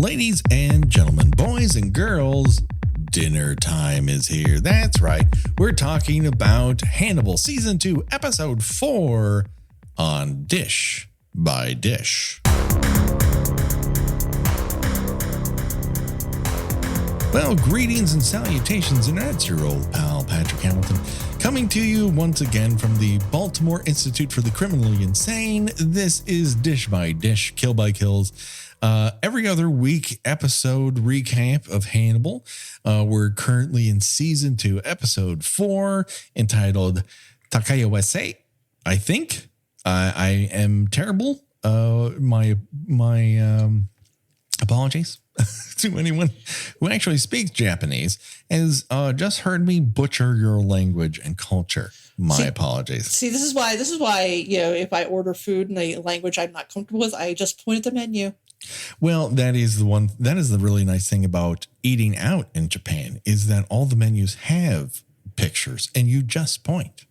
Ladies and gentlemen, boys and girls, dinner time is here. That's right. We're talking about Hannibal Season 2, Episode 4 on Dish by Dish. Well, greetings and salutations, and that's your old pal, Patrick Hamilton, coming to you once again from the Baltimore Institute for the Criminally Insane. This is Dish by Dish, Kill by Kills. Every other week episode recap of Hannibal. We're currently in Season 2, Episode 4, entitled Takiawase, I think. I am terrible. My apologies to anyone who actually speaks Japanese has just heard me butcher your language and culture. My apologies. See, this is why, you know, if I order food in a language I'm not comfortable with, I just point at the menu. Well, that is the really nice thing about eating out in Japan is that all the menus have pictures and you just point.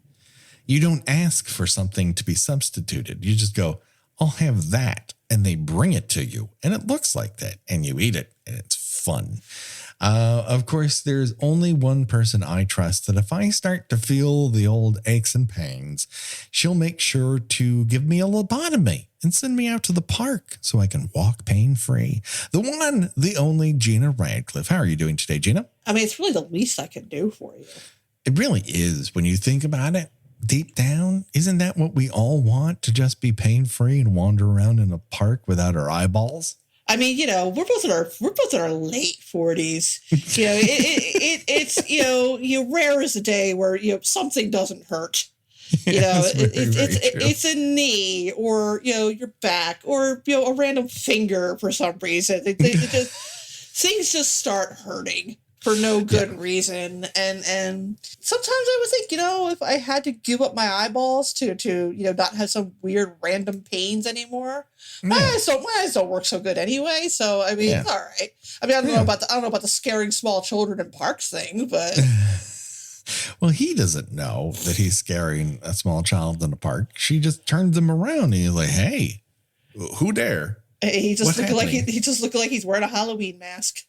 You don't ask for something to be substituted. You just go, I'll have that. And they bring it to you and it looks like that and you eat it and it's fun. Of course, there's only one person I trust that if I start to feel the old aches and pains, she'll make sure to give me a lobotomy and send me out to the park so I can walk pain-free. The one, the only Gina Radcliffe. How are you doing today, Gina? I mean, it's really the least I can do for you. It really is when you think about it. Deep down, isn't that what we all want? To just be pain-free and wander around in a park without our eyeballs? I mean, you know, we're both in our late 40s. You know, it's you know, rare is the day where, you know, something doesn't hurt. You know, it's a knee or, you know, your back or, you know, a random finger for some reason. Things just start hurting for no good reason. And sometimes I would think, you know, if I had to give up my eyeballs to you know, not have some weird random pains anymore, my eyes don't work so good anyway. So I mean, all right. I mean, I don't know about the scaring small children in parks thing, but well, he doesn't know that he's scaring a small child in a park. She just turns him around and he's like, "Hey, who dare?" He just looked like he's wearing a Halloween mask.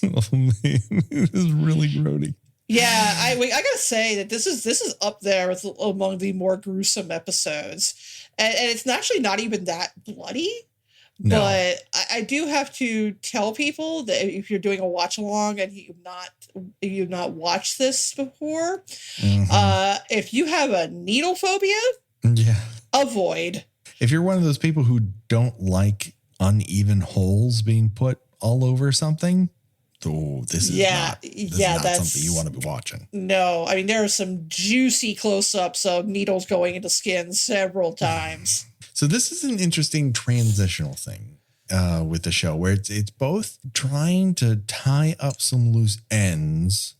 Oh man, it is really grody. Yeah, I gotta say that this is up there with among the more gruesome episodes, and it's actually not even that bloody. No. But I do have to tell people that if you're doing a watch along and you've not watched this before, if you have a needle phobia, avoid. If you're one of those people who don't like uneven holes being put all over something, this is not something you want to be watching. No, I mean, there are some juicy close-ups of needles going into skin several times. So this is an interesting transitional thing with the show where it's both trying to tie up some loose ends,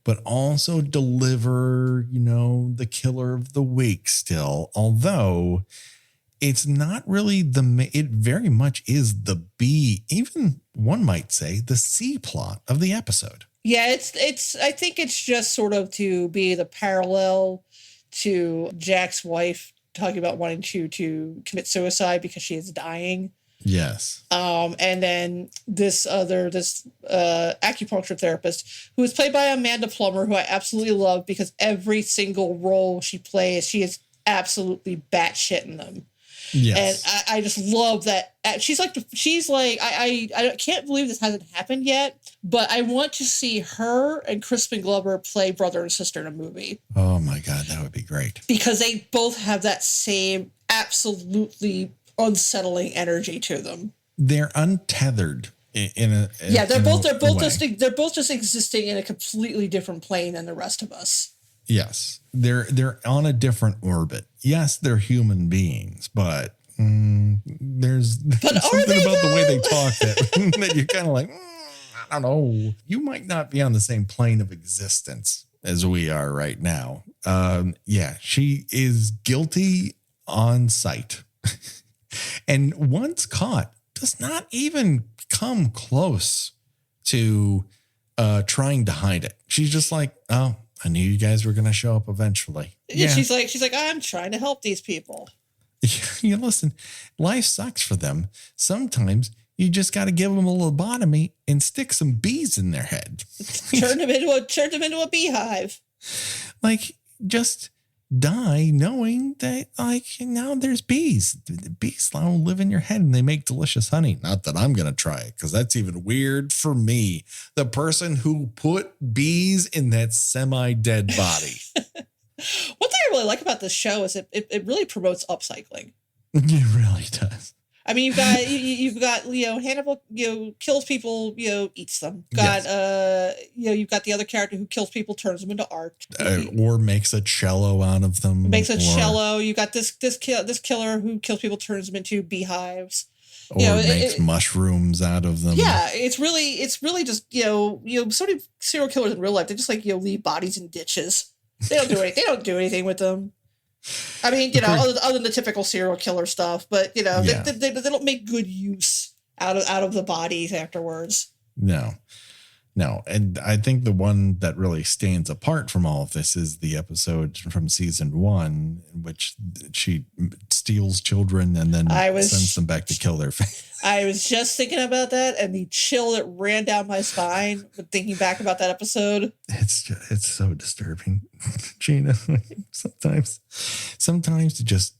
but also deliver, you know, the killer of the week still, although it's not really it very much is the B, even one might say the C plot of the episode. Yeah, I think it's just sort of to be the parallel to Jack's wife talking about wanting to commit suicide because she is dying. Yes. And then this acupuncture therapist who is played by Amanda Plummer, who I absolutely love because every single role she plays, she is absolutely batshit in them. Yes. And I just love that. She's like, I can't believe this hasn't happened yet, but I want to see her and Crispin Glover play brother and sister in a movie. Oh my God, that would be great. Because they both have that same absolutely unsettling energy to them. They're untethered they're both just existing in a completely different plane than the rest of us. Yes, they're on a different orbit. Yes, they're human beings, but there's something about the way they talk that you're kind of like, I don't know. You might not be on the same plane of existence as we are right now. She is guilty on sight. And once caught, does not even come close to trying to hide it. She's just like, oh, I knew you guys were going to show up eventually. Yeah, she's like, I'm trying to help these people. Yeah, listen, life sucks for them. Sometimes You just got to give them a lobotomy and stick some bees in their head. Turn them into a beehive. Like, just die knowing that, like, now there's bees. The bees now live in your head and they make delicious honey. Not that I'm going to try it, because that's even weird for me. The person who put bees in that semi-dead body. One thing I really like about this show is it really promotes upcycling. It really does. I mean, you've got Hannibal, kills people, eats them. You've got the other character who kills people, turns them into art, or makes a cello out of them. Cello. You got this killer who kills people, turns them into beehives. Or makes mushrooms out of them. Yeah, it's really just so many serial killers in real life. They just leave bodies in ditches. They don't do anything. They don't do anything with them. I mean, other than the typical serial killer stuff, but they don't make good use out of the bodies afterwards. No. And I think the one that really stands apart from all of this is the episode from season 1, in which she steals children and then sends them back to kill their family. I was just thinking about that, and the chill that ran down my spine when thinking back about that episode. It's so disturbing, Gina. Sometimes it just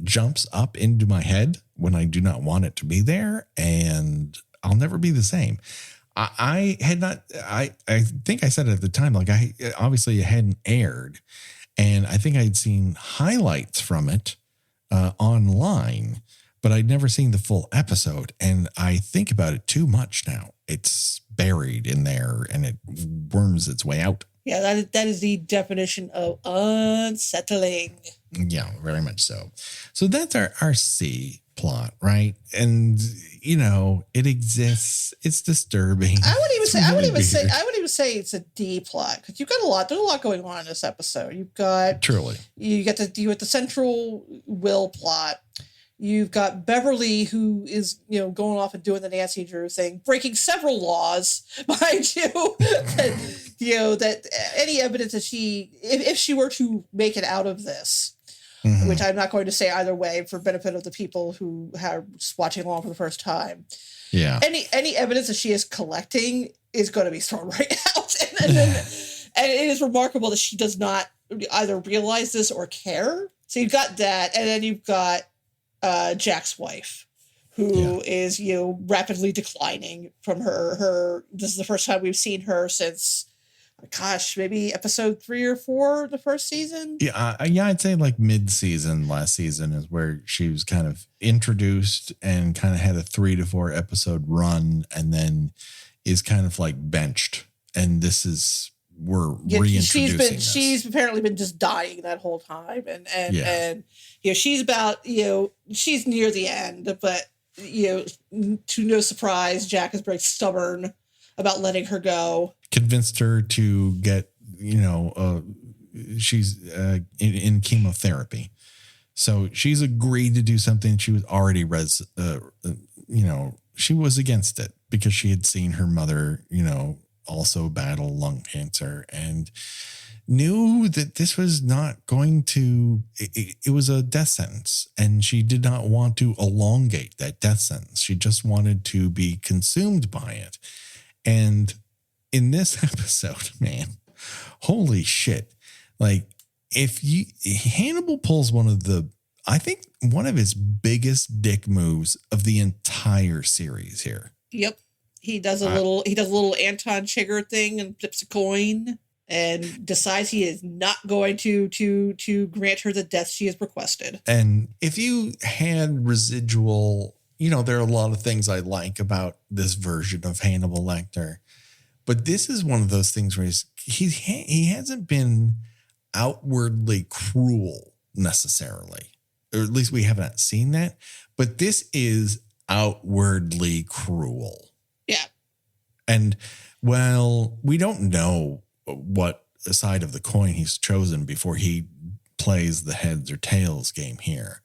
jumps up into my head when I do not want it to be there, and I'll never be the same. I think I said it at the time, like, obviously it hadn't aired, and I think I'd seen highlights from it online, but I'd never seen the full episode. And I think about it too much now. It's buried in there and it worms its way out. Yeah, that is the definition of unsettling. Yeah, very much so. So that's our C plot, right? And it exists. It's disturbing. I would even say it's a D plot, because you've got there's a lot going on in this episode. You got the central Will plot. You've got Beverly, who is going off and doing the Nancy Drew thing, breaking several laws, mind you. that any evidence that if she were to make it out of this, mm-hmm. which I'm not going to say either way for benefit of the people who are watching along for the first time. Yeah. Any evidence that she is collecting is going to be thrown right out. And it is remarkable that she does not either realize this or care. So you've got that. And then you've got Jack's wife, who is, rapidly declining from her. This is the first time we've seen her since, maybe episode 3 or 4 the first season. Yeah, I'd say like mid-season last season is where she was kind of introduced and kind of had a 3 to 4 episode run, and then is kind of like benched. And this is reintroducing this. She's apparently been just dying that whole time, and she's about she's near the end, but to no surprise, Jack is very stubborn about letting her go. Convinced her to get, she's in chemotherapy. So she's agreed to do something. She was already, she was against it because she had seen her mother, also battle lung cancer, and knew that this was not going to, it was a death sentence, and she did not want to elongate that death sentence. She just wanted to be consumed by it. And in this episode, man, holy shit. Like, Hannibal pulls one of his biggest dick moves of the entire series here. Yep. He does a little Anton Chigurh thing and flips a coin and decides he is not going to grant her the death she has requested. And if you had residual, there are a lot of things I like about this version of Hannibal Lecter, but this is one of those things where he hasn't been outwardly cruel necessarily, or at least we haven't seen that, but this is outwardly cruel. Yeah. And well, we don't know what side of the coin he's chosen before he plays the heads or tails game here.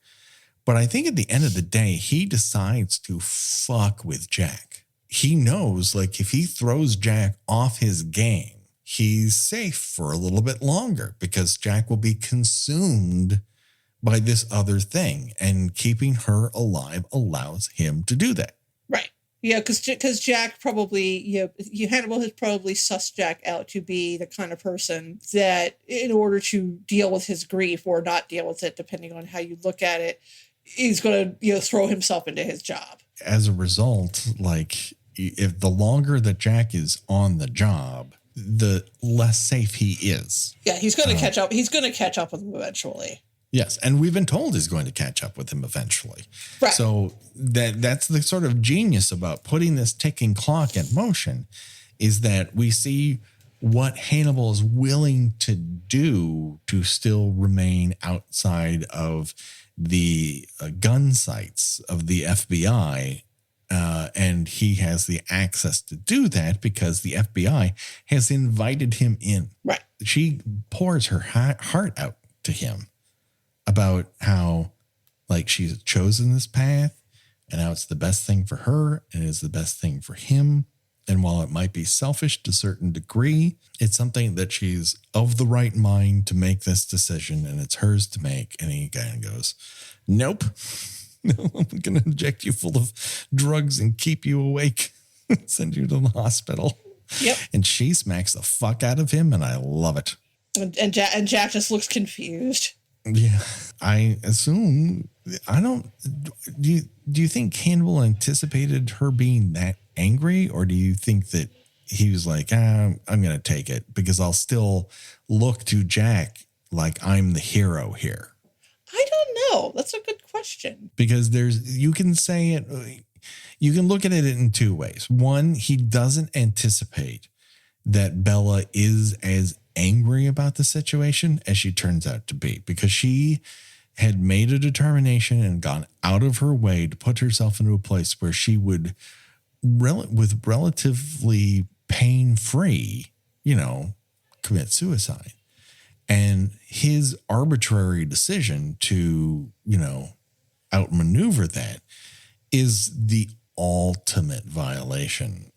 But I think at the end of the day, he decides to fuck with Jack. He knows, like, if he throws Jack off his game, he's safe for a little bit longer because Jack will be consumed by this other thing, and keeping her alive allows him to do that. Right. Yeah, because Jack probably, Hannibal has probably sussed Jack out to be the kind of person that, in order to deal with his grief or not deal with it, depending on how you look at it, is going to throw himself into his job. As a result, like, if the longer that Jack is on the job, the less safe he is. Yeah, he's going to catch up. He's going to catch up with him eventually. Yes, and we've been told he's going to catch up with him eventually. Right. So that's the sort of genius about putting this ticking clock in motion, is that we see what Hannibal is willing to do to still remain outside of the gun sights of the FBI. And he has the access to do that because the FBI has invited him in. Right. She pours her heart out to him about how, like, she's chosen this path and how it's the best thing for her and is the best thing for him. And while it might be selfish to a certain degree, it's something that she's of the right mind to make this decision, and it's hers to make. And he kind of goes, nope. No, I'm going to inject you full of drugs and keep you awake, send you to the hospital. Yep. And she smacks the fuck out of him, and I love it. And Jack just looks confused. Yeah, I assume, do you think Hannibal anticipated her being that angry, or do you think that he was like, I'm going to take it because I'll still look to Jack like I'm the hero here? I don't know. That's a good question. Because you can say it, you can look at it in two ways. One, he doesn't anticipate that Bella is as angry about the situation as she turns out to be, because she had made a determination and gone out of her way to put herself into a place where she would, with relatively pain-free, commit suicide. And his arbitrary decision to, outmaneuver that is the ultimate violation.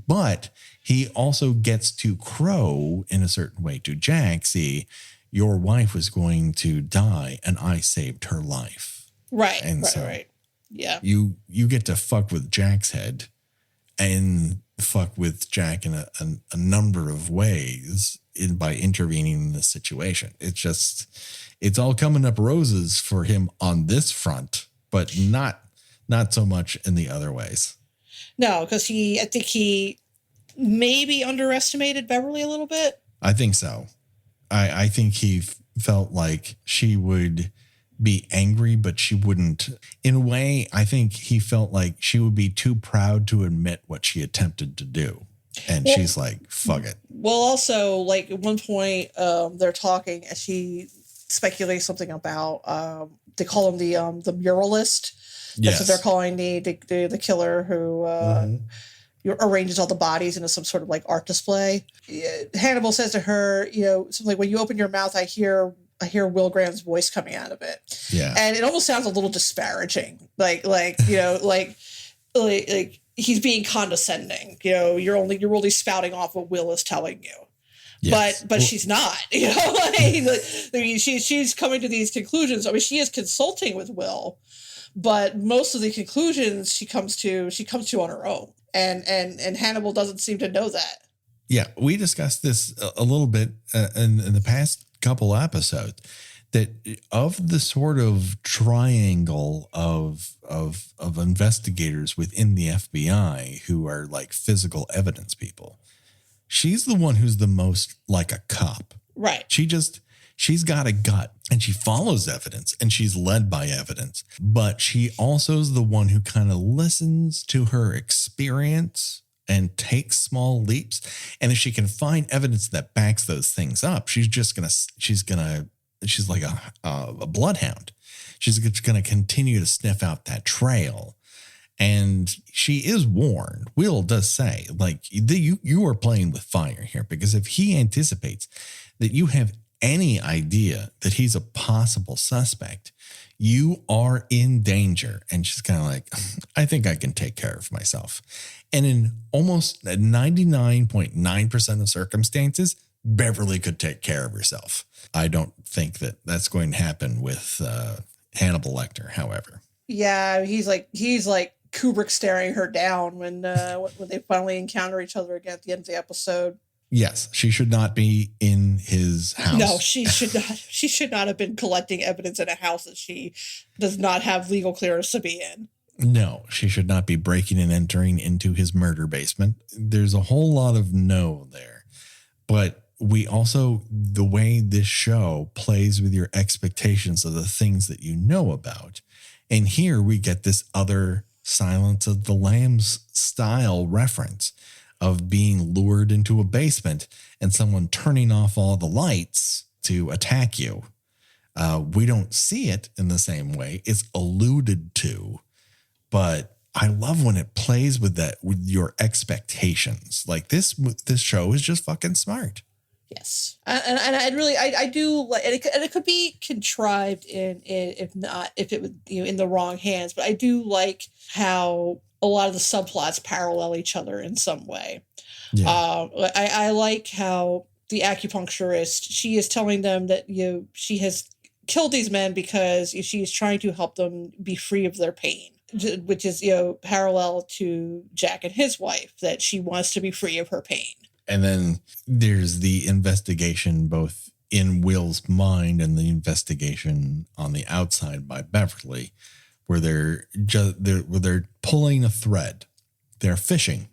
But he also gets to crow in a certain way to Jack, see, your wife was going to die and I saved her life. Right. And right. Yeah. You get to fuck with Jack's head and fuck with Jack in a number of ways by intervening in this situation. It's all coming up roses for him on this front, but not so much in the other ways. No, because I think he maybe underestimated Beverly a little bit. I think so. I think he felt like she would be angry, but she wouldn't. In a way, I think he felt like she would be too proud to admit what she attempted to do. And she's like, fuck it. Well, also, like, at one point, they're talking, and she speculates something about, they call him the muralist. Yes. That's what they're calling the killer who arranges all the bodies into some sort of like art display. Hannibal says to her, something like, when you open your mouth, I hear Will Graham's voice coming out of it. Yeah. And it almost sounds a little disparaging. Like he's being condescending. You're only spouting off what Will is telling you. Yes. But she's not, she's coming to these conclusions. I mean, she is consulting with Will, but most of the conclusions she comes to on her own. And Hannibal doesn't seem to know that. Yeah, we discussed this a little bit in the past couple episodes, that of the sort of triangle of investigators within the FBI who are like physical evidence people, she's the one who's the most like a cop. Right. She's got a gut and she follows evidence and she's led by evidence, but she also is the one who kind of listens to her experience and takes small leaps. And if she can find evidence that backs those things up, she's like a bloodhound. She's going to continue to sniff out that trail. And she is warned. Will does say, like, you are playing with fire here, because if he anticipates that you have any idea that he's a possible suspect, you are in danger. And she's kind of like, I think I can take care of myself. And in almost 99.9% of circumstances, Beverly could take care of herself. I don't think that that's going to happen with Hannibal Lecter, however. Yeah, he's like Kubrick staring her down when they finally encounter each other again at the end of the episode. Yes, she should not be in his house. No, she should not. She should not have been collecting evidence in a house that she does not have legal clearance to be in. No, she should not be breaking and entering into his murder basement. There's a whole lot of no there. But we also, the way this show plays with your expectations of the things that you know about. And here we get this other Silence of the Lambs style reference of being lured into a basement and someone turning off all the lights to attack you. We don't see it in the same way. It's alluded to, but I love when it plays with that, with your expectations. Like this show is just fucking smart. Yes, and I really I do like, and it could be contrived if it was in the wrong hands, but I do like how a lot of the subplots parallel each other in some way. Yeah. I like how the acupuncturist, she is telling them that she has killed these men because she is trying to help them be free of their pain, which is parallel to Jack and his wife, that she wants to be free of her pain. And then there's the investigation both in Will's mind and the investigation on the outside by Beverly, where they're pulling a thread. They're fishing.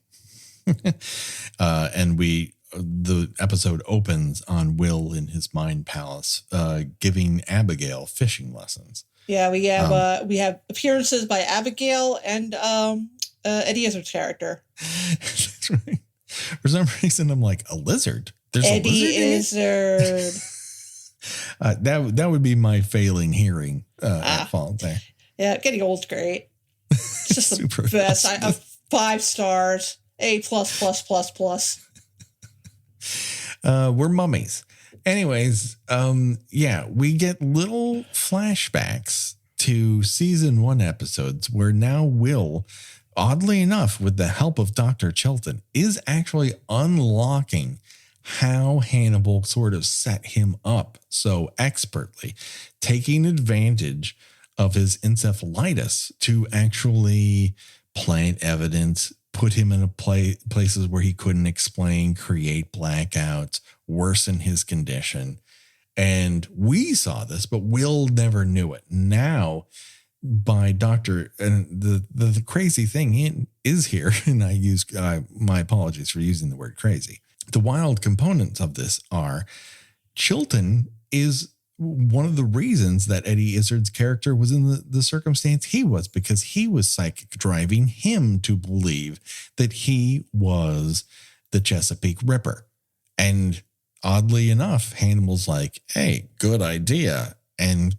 And the episode opens on Will in his mind palace, giving Abigail fishing lessons. Yeah, we have appearances by Abigail and Eddie Izzard's character. That's right. For some reason, I'm like, a lizard. There's Eddie a lizard Izzard. That would be my failing hearing at fault there. Yeah, getting old's great. It's just the best. I have 5 stars, A++++. We're mummies. Anyways, we get little flashbacks to season 1 episodes where now Will, oddly enough, with the help of Dr. Chilton, is actually unlocking how Hannibal sort of set him up so expertly, taking advantage of his encephalitis to actually plant evidence, put him in places where he couldn't explain, create blackouts, worsen his condition. And we saw this, but Will never knew it. Now, by Dr. and the crazy thing is here, and I use my apologies for using the word crazy. The wild components of this are Chilton is one of the reasons that Eddie Izzard's character was in the circumstance he was, because he was psychic driving him to believe that he was the Chesapeake Ripper. And oddly enough, Hannibal's like, hey, good idea. And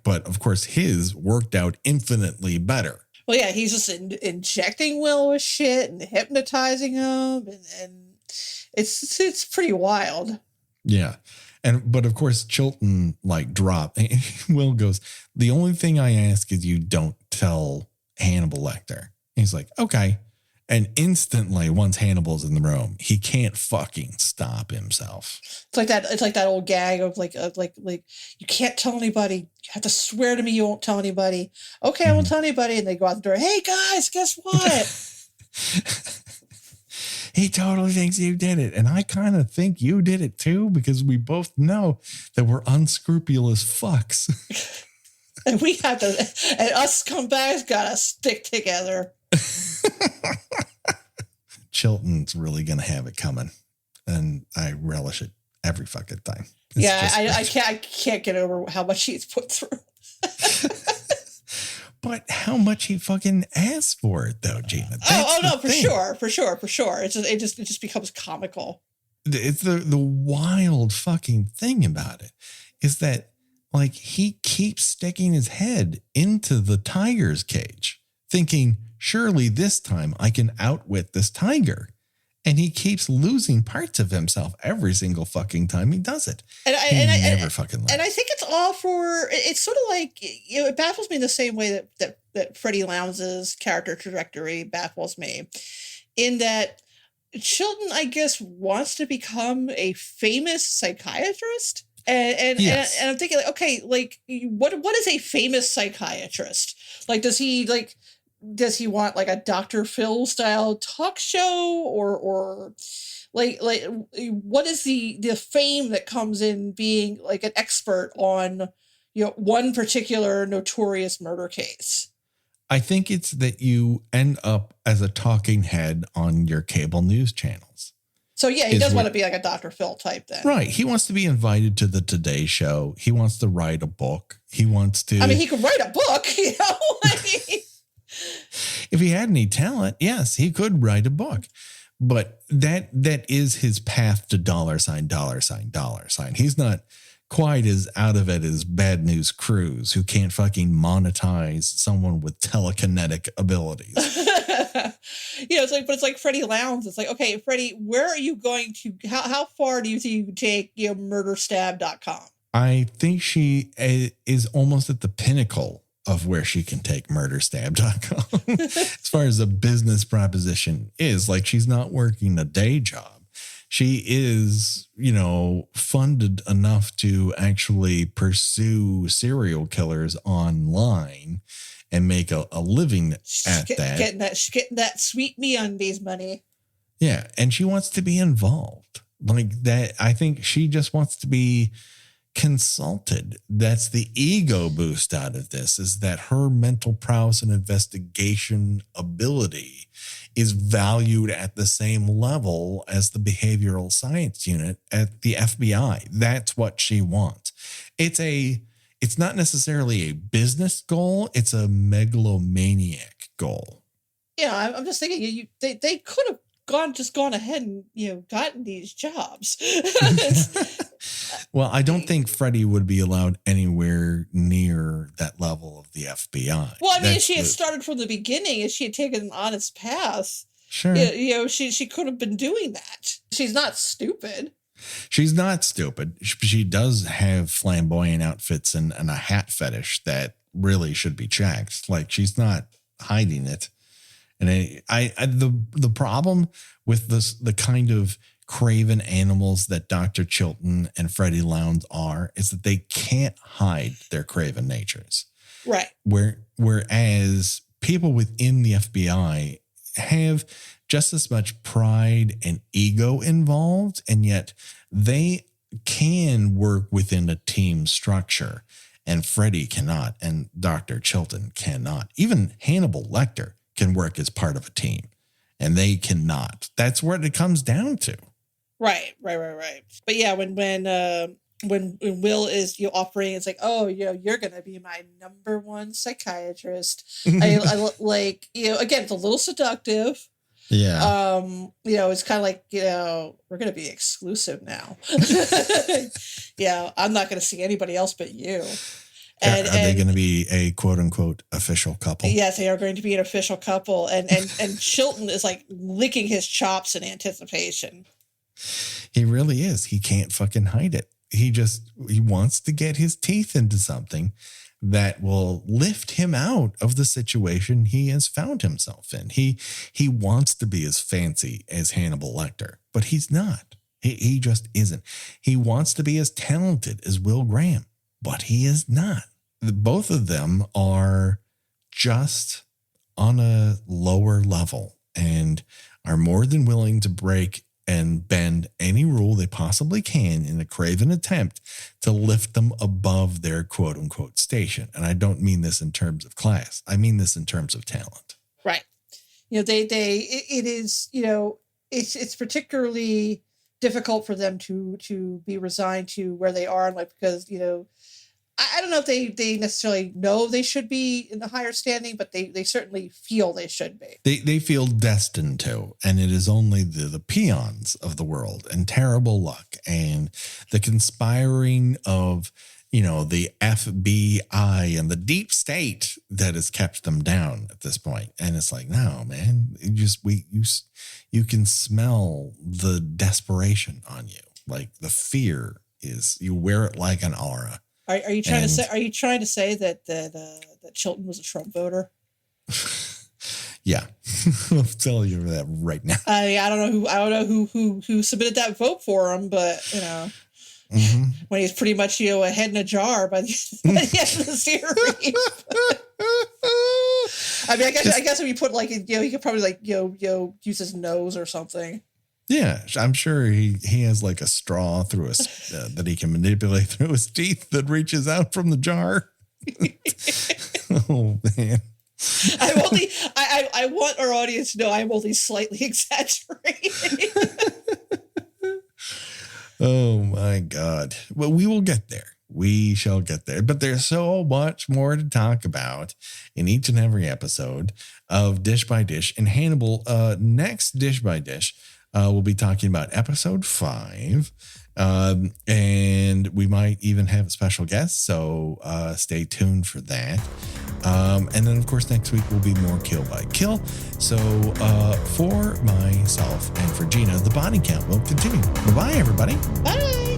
but of course his worked out infinitely better. Well, yeah, he's just injecting Will with shit and hypnotizing him, and it's pretty wild. Yeah. But of course Chilton dropped. Will goes, the only thing I ask is you don't tell Hannibal Lecter. He's like, okay. And instantly, once Hannibal's in the room, he can't fucking stop himself. It's like that. It's like that old gag of like you can't tell anybody. You have to swear to me you won't tell anybody. Okay, I won't tell anybody. And they go out the door. Hey guys, guess what? He totally thinks you did it, and I kind of think you did it too, because we both know that we're unscrupulous fucks. And we have to. And us scumbags gotta stick together. Chilton's really gonna have it coming, and I relish it every fucking time. I can't get over how much he's put through. But how much he fucking asked for it, though, Gina. For sure. It just becomes comical. It's the wild fucking thing about it is that he keeps sticking his head into the tiger's cage, thinking, surely this time I can outwit this tiger. And he keeps losing parts of himself every single fucking time he does it. And I think it's all for, it's sort of like, it baffles me the same way that Freddie Lounds' character trajectory baffles me, in that Chilton, I guess, wants to become a famous psychiatrist. And I'm thinking, what is a famous psychiatrist? Does he does he want like a Dr. Phil style talk show, or like what is the fame that comes in being like an expert on, one particular notorious murder case? I think it's that you end up as a talking head on your cable news channels. So yeah, he does want to be like a Dr. Phil type then. Right. He wants to be invited to the Today Show. He wants to write a book. He wants to. I mean, he could write a book, If he had any talent, yes, he could write a book. But that is his path to dollar sign. He's not quite as out of it as Bad News Cruz, who can't fucking monetize someone with telekinetic abilities. It's like Freddie Lounds. It's like, okay, Freddie, where are you going to, how far do you think you can take, murderstab.com? I think she is almost at the pinnacle of where she can take murderstab.com as far as a business proposition is. Like, she's not working a day job. She is, funded enough to actually pursue serial killers online and make a living at that. Getting that sweet MeUndies money. Yeah. And she wants to be involved like that. I think she just wants to be consulted. That's the ego boost out of this, is that her mental prowess and investigation ability is valued at the same level as the behavioral science unit at the FBI. That's what she wants. It's not necessarily a business goal. It's a megalomaniac goal. Yeah, I'm just thinking they could have gone ahead and gotten these jobs. Well, I don't think Freddie would be allowed anywhere near that level of the FBI. Well, I mean, if she had started from the beginning, if she had taken an honest path, sure, she could have been doing that. She's not stupid. She's not stupid. She does have flamboyant outfits and a hat fetish that really should be checked. Like, she's not hiding it. And the problem with the kind of craven animals that Dr. Chilton and Freddie Lounds are is that they can't hide their craven natures. Right. Whereas people within the FBI have just as much pride and ego involved, and yet they can work within a team structure, and Freddie cannot, and Dr. Chilton cannot. Even Hannibal Lecter can work as part of a team, and they cannot. That's what it comes down to. Right. But yeah, when Will is offering, it's like, oh, you're gonna be my number one psychiatrist. I like, again, it's a little seductive. Yeah. It's kind of like, we're gonna be exclusive now. Yeah, I'm not gonna see anybody else but you. And, are they going to be a quote unquote official couple? Yes, they are going to be an official couple. And Chilton is like licking his chops in anticipation. He really is. He can't fucking hide it. He wants to get his teeth into something that will lift him out of the situation he has found himself in. He wants to be as fancy as Hannibal Lecter, but he's not. He just isn't. He wants to be as talented as Will Graham, but he is not. Both of them are just on a lower level and are more than willing to break and bend any rule they possibly can in a craven attempt to lift them above their quote unquote station. And I don't mean this in terms of class. I mean this in terms of talent. Right. It's particularly difficult for them to be resigned to where they are in life because, I don't know if they necessarily know they should be in the higher standing, but they certainly feel they should be. They feel destined to, and it is only the peons of the world and terrible luck and the conspiring of, the FBI and the deep state that has kept them down at this point. And it's like, no, man, you can smell the desperation on you. Like the fear is, you wear it like an aura. Are you trying to say that Chilton was a Trump voter? Yeah, I'll tell you that right now. I don't know who submitted that vote for him, but when he's pretty much a head in a jar by the end of the series. I mean, I guess if you put like, he could probably like, use his nose or something. Yeah, I'm sure he has like a straw through his that he can manipulate through his teeth that reaches out from the jar. Oh man. I want our audience to know I'm only slightly exaggerating. Oh my God. Well, we will get there. We shall get there. But there's so much more to talk about in each and every episode of Dish by Dish. And Hannibal, next Dish by Dish, we'll be talking about episode 5. And we might even have a special guest. So stay tuned for that. And then, of course, next week will be more Kill by Kill. So for myself and for Gina, the body count will continue. Bye-bye, everybody. Bye.